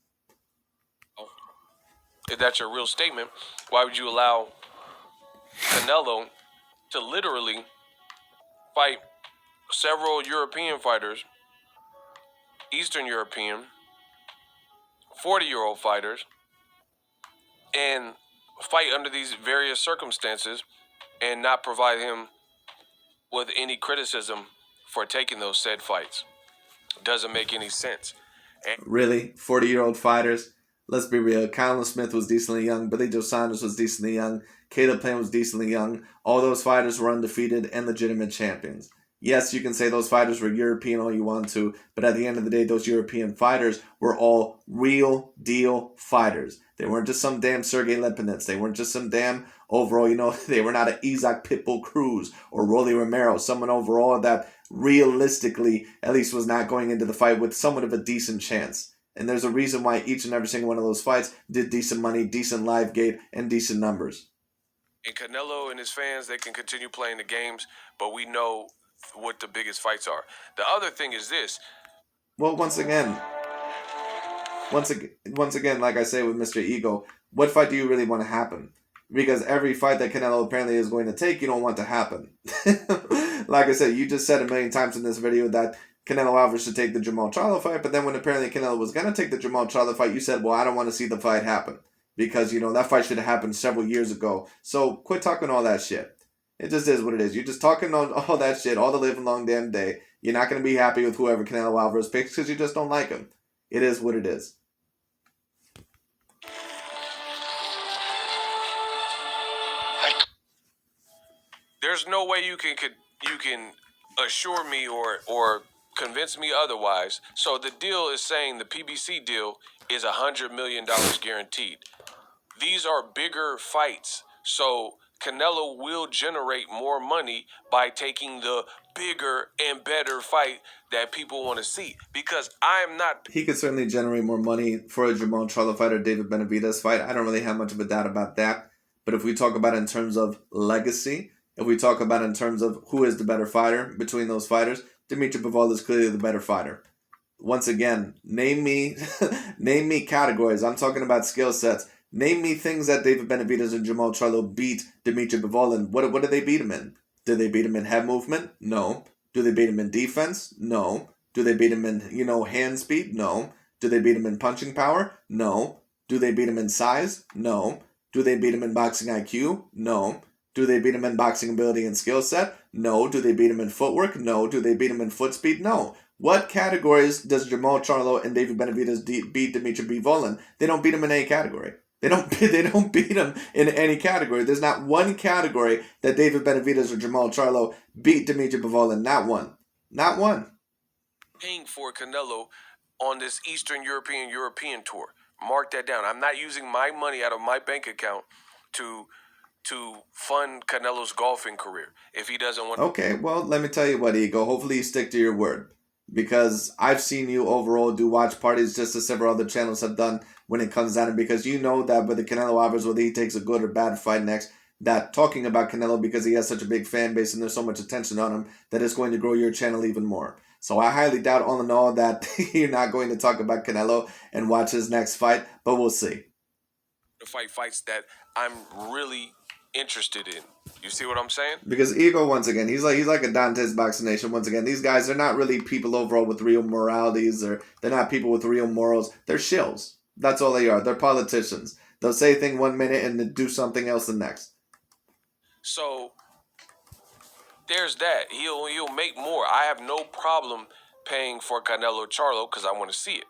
If that's your real statement, why would you allow Canelo to literally fight several European fighters, Eastern European, 40-year-old fighters, and fight under these various circumstances and not provide him with any criticism for taking those said fights? Doesn't make any sense. Really? 40-year-old fighters? Let's be real. Colin Smith was decently young. Billy Joe Saunders was decently young. Caleb Plant was decently young. All those fighters were undefeated and legitimate champions. Yes, you can say those fighters were European all you want to, but at the end of the day, those European fighters were all real deal fighters. They weren't just some damn Sergey Lepinets. They weren't just some damn overall, they were not an Isaac Pitbull Cruz or Rolly Romero, someone overall that realistically at least was not going into the fight with somewhat of a decent chance. And there's a reason why each and every single one of those fights did decent money, decent live gate, and decent numbers. And Canelo and his fans, they can continue playing the games, but we know what the biggest fights are. The other thing is this. Well, once again, like I say with Mr. Ego, what fight do you really want to happen? Because every fight that Canelo apparently is going to take, you don't want to happen. Like I said, you just said a million times in this video that Canelo Alvarez should take the Jermall Charlo fight, but then when apparently Canelo was going to take the Jermall Charlo fight, you said, well, I don't want to see the fight happen. Because, that fight should have happened several years ago. So quit talking all that shit. It just is what it is. You're just talking on all that shit all the live long damn day. You're not going to be happy with whoever Canelo Alvarez picks because you just don't like him. It is what it is. There's no way you can assure me or convince me otherwise. So the deal is saying the PBC deal is $100 million guaranteed. These are bigger fights, so Canelo will generate more money by taking the bigger and better fight that people want to see. Because I'm not... He could certainly generate more money for a Jermall Charlo fight or David Benavidez fight. I don't really have much of a doubt about that. But if we talk about it in terms of legacy, if we talk about it in terms of who is the better fighter between those fighters, Dmitry Bivol is clearly the better fighter. Once again, name me categories. I'm talking about skill sets. Name me things that David Benavidez and Jermall Charlo beat Dmitry Bivol in. What did they beat him in? Did they beat him in head movement? No. Do they beat him in defense? No. Do they beat him in, hand speed? No. Do they beat him in punching power? No. Do they beat him in size? No. Do they beat him in boxing IQ? No. Do they beat him in boxing ability and skill set? No. Do they beat him in footwork? No. Do they beat him in foot speed? No. What categories does Jermall Charlo and David Benavidez beat Dmitry Bivol in? They don't beat him in any category. They don't beat him in any category. There's not one category that David Benavidez or Jermall Charlo beat Dmitry Bivol in. Not one. Not one. Paying for Canelo on this Eastern European tour. Mark that down. I'm not using my money out of my bank account to fund Canelo's golfing career if he doesn't want. Okay, well, let me tell you what, Ego. Hopefully you stick to your word. Because I've seen you overall do watch parties just as several other channels have done when it comes down to, because you know that whether Canelo Alvarez, whether he takes a good or bad fight next, that talking about Canelo because he has such a big fan base and there's so much attention on him, that it's going to grow your channel even more. So I highly doubt all in all that you're not going to talk about Canelo and watch his next fight, but we'll see. The fights that I'm really interested in. You see what I'm saying? Because Ego, once again, he's like a Dante's Boxing Nation. Once again, these guys, they're not really people overall with real moralities, or they're not people with real morals. They're shills. That's all they are. They're politicians. They'll say a thing 1 minute and then do something else the next. So there's that. He'll make more. I have no problem paying for Canelo Charlo because I want to see it.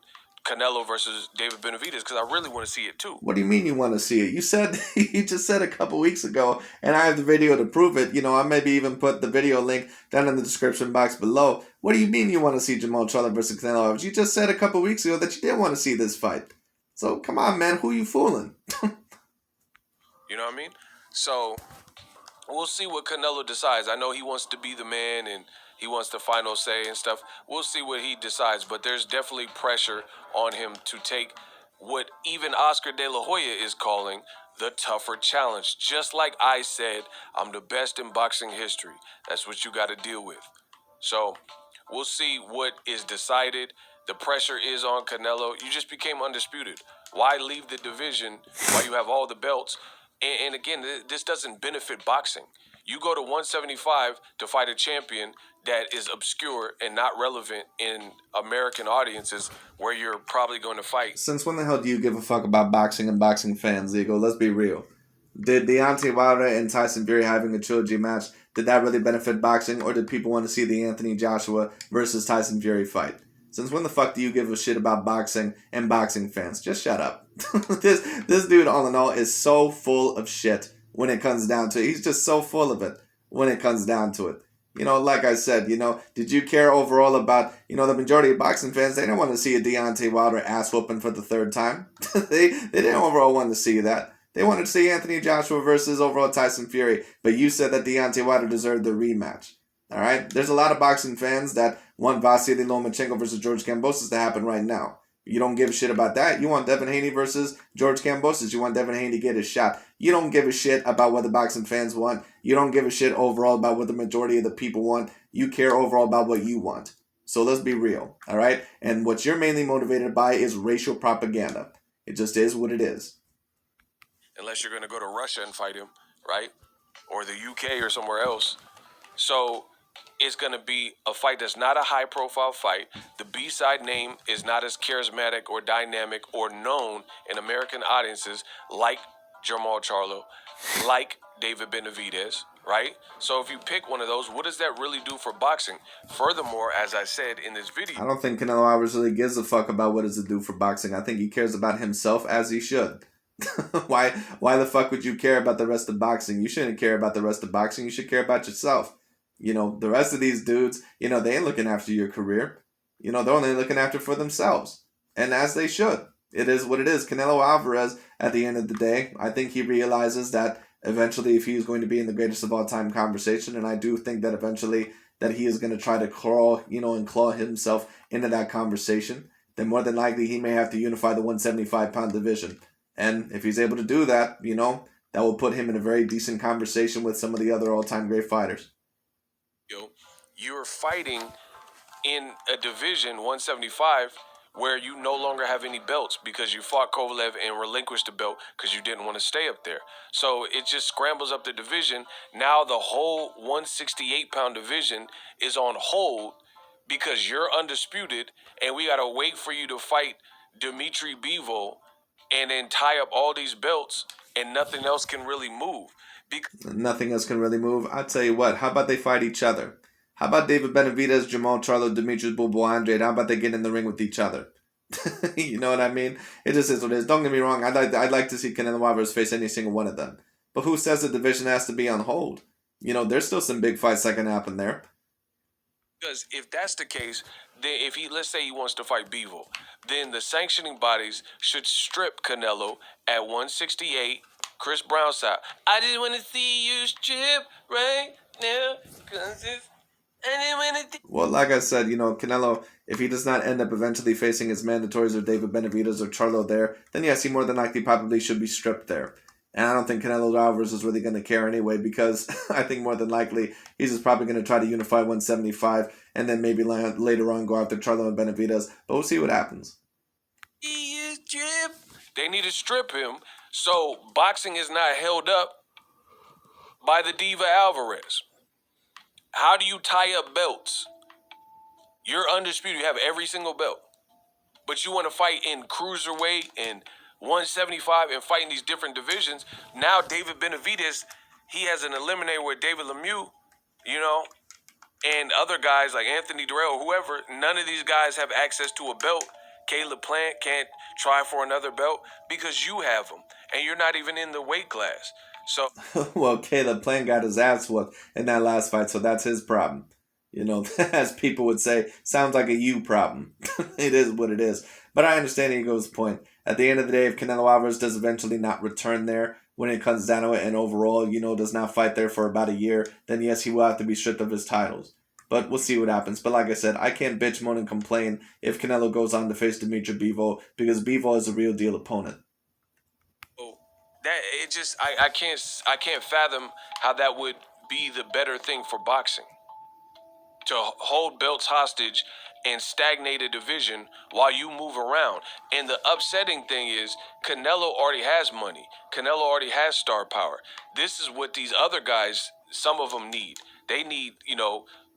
Canelo versus David Benavidez because I really want to see it too. What do you mean you want to see it? You just said a couple weeks ago, and I have the video to prove it. I maybe even put the video link down in the description box below. What do you mean you want to see Jermall Charlo versus Canelo Alvarez? You just said a couple weeks ago that you didn't want to see this fight. So come on, man, who you fooling? You know what I mean? So we'll see what Canelo decides. I know he wants to be the man and he wants the final say and stuff. We'll see what he decides, but there's definitely pressure on him to take what even Oscar De La Hoya is calling the tougher challenge. Just like I said, I'm the best in boxing history. That's what you got to deal with. So we'll see what is decided. The pressure is on Canelo. You just became undisputed. Why leave the division while you have all the belts? And again, this doesn't benefit boxing. You go to 175 to fight a champion that is obscure and not relevant in American audiences where you're probably going to fight. Since when the hell do you give a fuck about boxing and boxing fans, Eagle? Let's be real. Did Deontay Wilder and Tyson Fury having a trilogy match, did that really benefit boxing, or did people want to see the Anthony Joshua versus Tyson Fury fight? Since when the fuck do you give a shit about boxing and boxing fans? Just shut up. this dude, all in all, is so full of shit when it comes down to it. He's just so full of it when it comes down to it. Like I said, did you care overall about, the majority of boxing fans, they didn't want to see a Deontay Wilder ass whooping for the third time. they didn't overall want to see that. They wanted to see Anthony Joshua versus overall Tyson Fury, but you said that Deontay Wilder deserved the rematch. All right? There's a lot of boxing fans that want Vasily Lomachenko versus George Kambosos to happen right now. You don't give a shit about that. You want Devin Haney versus George Kambosos. You want Devin Haney to get his shot. You don't give a shit about what the boxing fans want. You don't give a shit overall about what the majority of the people want. You care overall about what you want. So let's be real, all right? And what you're mainly motivated by is racial propaganda. It just is what it is. Unless you're going to go to Russia and fight him, right? Or the UK or somewhere else. So it's going to be a fight that's not a high-profile fight. The B-side name is not as charismatic or dynamic or known in American audiences like Jermall Charlo, like David Benavidez, right? So if you pick one of those, what does that really do for boxing? Furthermore, as I said in this video, I don't think Canelo Alvarez really gives a fuck about what does it do for boxing. I think he cares about himself, as he should. Why the fuck would you care about the rest of boxing? You shouldn't care about the rest of boxing. You should care about yourself. The rest of these dudes, they ain't looking after your career. They're only looking after for themselves. And as they should. It is what it is. Canelo Alvarez, at the end of the day, I think he realizes that eventually if he's going to be in the greatest of all time conversation, and I do think that eventually that he is going to try to crawl, and claw himself into that conversation, then more than likely he may have to unify the 175-pound division. And if he's able to do that, that will put him in a very decent conversation with some of the other all-time great fighters. You're fighting in a division 175 where you no longer have any belts because you fought Kovalev and relinquished the belt because you didn't want to stay up there. So it just scrambles up the division. Now the whole 168-pound division is on hold because you're undisputed and we got to wait for you to fight Dmitry Bivol and then tie up all these belts and nothing else can really move. Nothing else can really move. I'll tell you what, how about they fight each other? How about David Benavidez, Jermall Charlo, Dmitry Bivol, Andrade? How about they get in the ring with each other? You know what I mean? It just is what it is. Don't get me wrong. I'd like to see Canelo Alvarez face any single one of them. But who says the division has to be on hold? There's still some big fights that can happen there. Because if that's the case, then let's say he wants to fight Bivol, then the sanctioning bodies should strip Canelo at 168. Chris Brown style. I just want to see you strip right now, cause I didn't want to. Well, like I said, Canelo, if he does not end up eventually facing his mandatories or David Benavidez or Charlo there, then yes, he more than likely probably should be stripped there. And I don't think Canelo Alvarez is really going to care anyway because I think more than likely he's just probably going to try to unify 175 and then maybe later on go after Charlo and Benavidez. But we'll see what happens. He is stripped. They need to strip him so boxing is not held up by the Diva Alvarez. How do you tie up belts? You're undisputed. You have every single belt. But you want to fight in cruiserweight and 175 and fight in these different divisions. Now David Benavidez, he has an eliminator with David Lemieux, and other guys like Anthony Durrell, whoever. None of these guys have access to a belt. Caleb Plant can't try for another belt because you have them, and you're not even in the weight class. So, well, Caleb Plant got his ass whooped in that last fight, so that's his problem. As people would say, sounds like a you problem. It is what it is. But I understand Ego's point. At the end of the day, if Canelo Alvarez does eventually not return there, when it comes down to it, and overall, does not fight there for about a year, then yes, he will have to be stripped of his titles. But we'll see what happens. But like I said, I can't bitch, moan, and complain if Canelo goes on to face Dmitry Bivol, because Bivol is a real deal opponent. Oh, that it just I can't fathom how that would be the better thing for boxing. To hold belts hostage and stagnate a division while you move around. And the upsetting thing is, Canelo already has money. Canelo already has star power. This is what these other guys, some of them need. They need,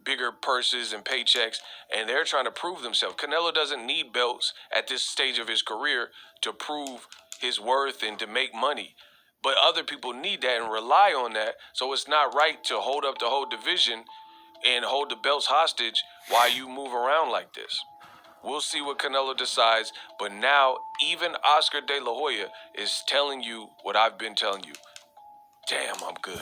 bigger purses and paychecks, and they're trying to prove themselves. Canelo doesn't need belts at this stage of his career to prove his worth and to make money. But other people need that and rely on that. So it's not right to hold up the whole division and hold the belts hostage while you move around like this. We'll see what Canelo decides, but now even Oscar De La Hoya is telling you what I've been telling you. Damn, I'm good.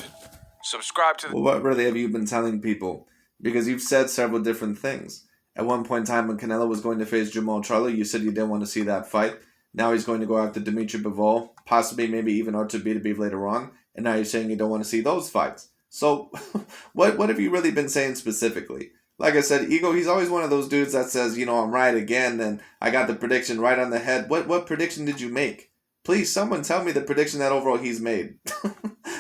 Subscribe to the... Well, what really have you been telling people? Because you've said several different things. At one point in time, when Canelo was going to face Jermall Charlo, you said you didn't want to see that fight. Now he's going to go after Dmitry Bivol, possibly maybe even Artur Beterbiev later on, and now you're saying you don't want to see those fights. So, what have you really been saying specifically? Like I said, Ego, he's always one of those dudes that says, I'm right again, and I got the prediction right on the head. What prediction did you make? Please, someone tell me the prediction that overall he's made.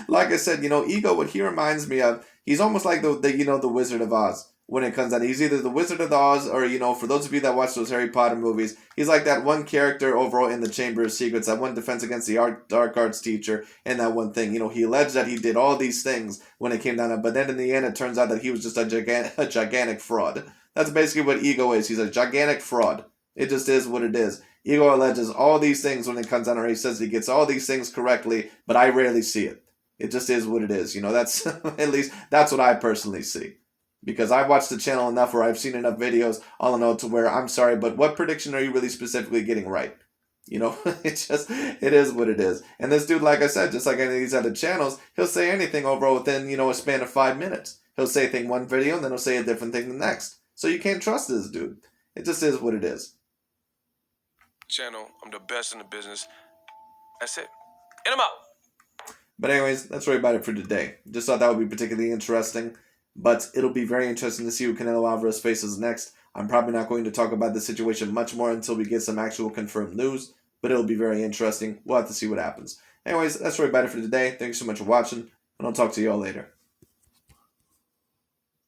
Like I said, Ego, what he reminds me of, he's almost like the Wizard of Oz when it comes down. He's either the Wizard of Oz or, for those of you that watch those Harry Potter movies, he's like that one character overall in the Chamber of Secrets, that one defense against the dark arts teacher, and that one thing. He alleged that he did all these things when it came down to, but then in the end, it turns out that he was just a gigantic fraud. That's basically what Ego is. He's a gigantic fraud. It just is what it is. Ego alleges all these things when it comes down to, he says he gets all these things correctly, but I rarely see it. It just is what it is. That's at least that's what I personally see. Because I've watched the channel enough where I've seen enough videos all in all to where I'm sorry, but what prediction are you really specifically getting right? It is what it is. And this dude, like I said, just like any of these other channels, he'll say anything over within, a span of 5 minutes. He'll say a thing one video and then he'll say a different thing the next. So you can't trust this dude. It just is what it is. Channel, I'm the best in the business. That's it. And I'm out. But anyways, that's really about it for today. Just thought that would be particularly interesting. But it'll be very interesting to see who Canelo Alvarez faces next. I'm probably not going to talk about the situation much more until we get some actual confirmed news. But it'll be very interesting. We'll have to see what happens. Anyways, that's really about it for today. Thanks so much for watching. And I'll talk to you all later.